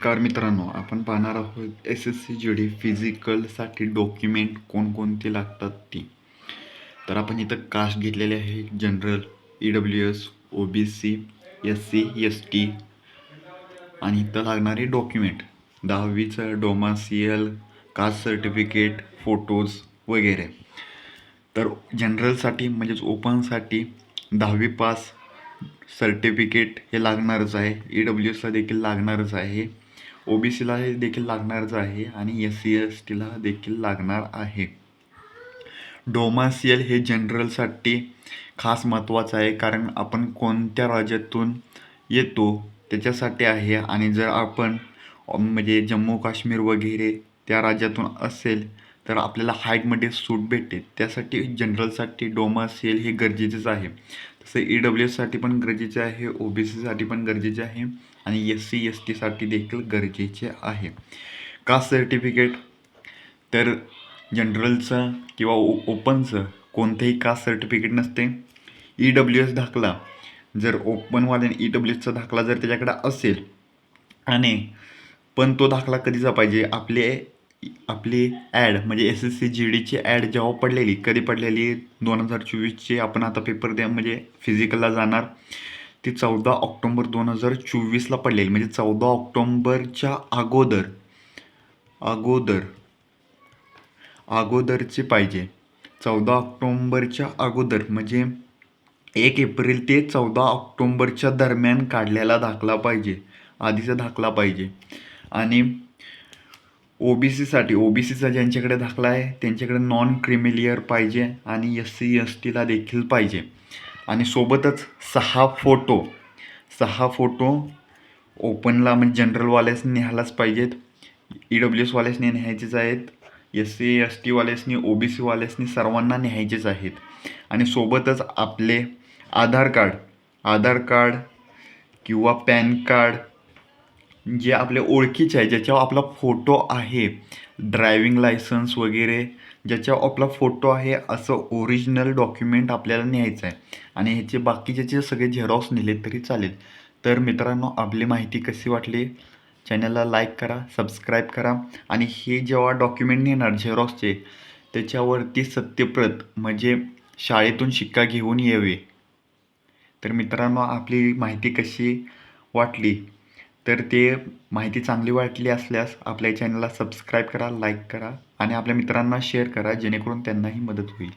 नमस्कार मित्रांनो, आपण पाहणार आहोत SSC GD फिजिकलसाठी डॉक्युमेंट कोणकोणती लागतात ती. तर आपण इथं कास्ट घेतलेले आहे, general, EWS, OBC, SC, ST आणि इथं लागणारे डॉक्युमेंट 10वीचं डोमासियल, कास्ट सर्टिफिकेट, फोटोज वगैरे. तर जनरलसाठी म्हणजेच ओपनसाठी 10वी पास सर्टिफिकेट हे लागणारच आहे. EWSला देखील लागणारच आहे, OBCला देखील लागणारच आहे आणि SC STला देखील लागणार आहे. डोमासियल हे जनरलसाठी खास महत्त्वाचं आहे, कारण आपण कोणत्या राज्यातून येतो त्याच्यासाठी आहे. आणि जर आपण म्हणजे जम्मू काश्मीर वगैरे त्या राज्यातून असेल तर आपल्याला हाईटमध्ये सूट भेटते. त्यासाठी जनरलसाठी डोमासियल हे गरजेचंच आहे. तसं EWSसाठी पण गरजेचे आहे, OBCसाठी पण गरजेचे आहे आणि SC STसाठी देखील गरजेचे आहे. कास्ट सर्टिफिकेट तर जनरलचं किंवा ओपनचं कोणतंही कास्ट सर्टिफिकेट नसते. EWS दाखला जर ओपनवाल्याने EWSचा दाखला जर त्याच्याकडे असेल आणि पण तो दाखला कधीचा पाहिजे, आपली ॲड म्हणजे SSC GDची ॲड जेव्हा पडलेली, कधी पडलेली 2024ची, आपण आता पेपर द्या म्हणजे फिजिकलला जाणार ती 14 ऑक्टोबर 2024ला पडलेली. म्हणजे 14 ऑक्टोबरच्या अगोदरची पाहिजे. 14 ऑक्टोबरच्या अगोदर म्हणजे 1 एप्रिल ते 14 ऑक्टोबरच्या दरम्यान काढलेला दाखला पाहिजे, आधीचा दाखला पाहिजे. आणि ओबीसीचा ज्यांच्याकडे दाखला आहे त्यांच्याकडे नॉन क्रिमिलियर पाहिजे आणि SC STला देखील पाहिजे. आणि सोबतच 6 फोटो ओपनला म्हणजे जनरलवाल्यासनी न्यायलाच पाहिजेत, EWSवाल्यासनी न्यायचेच आहेत, SC STवाल्यासनी, OBCवाल्यासनी सर्वांना न्यायचेच आहेत. आणि सोबतच आपले आधार कार्ड किंवा पॅन कार्ड जे आपले ओळखीचे आहे, ज्याच्यावर आपला फोटो आहे, ड्रायविंग लायसन्स वगैरे ज्याच्यावर आपला फोटो आहे, असं ओरिजिनल डॉक्युमेंट आपल्याला न्यायचं आहे. आणि ह्याचे बाकीचे सगळे झेरॉक्स नेले तरी चालेल. तर मित्रांनो, आपली माहिती कशी वाटली, चॅनलला लाईक करा, सबस्क्राईब करा. आणि हे जेव्हा डॉक्युमेंट नेणार झेरॉक्सचे त्याच्यावरती सत्यप्रत म्हणजे शाळेतून शिक्का घेऊन यावे. तर मित्रांनो, आपली माहिती कशी वाटली, तर ते माहिती चांगली वाटली असल्यास आपल्या चॅनलला सबस्क्राईब करा, लाईक करा आणि आपल्या मित्रांना शेअर करा, जेणेकरून त्यांनाही मदत होईल.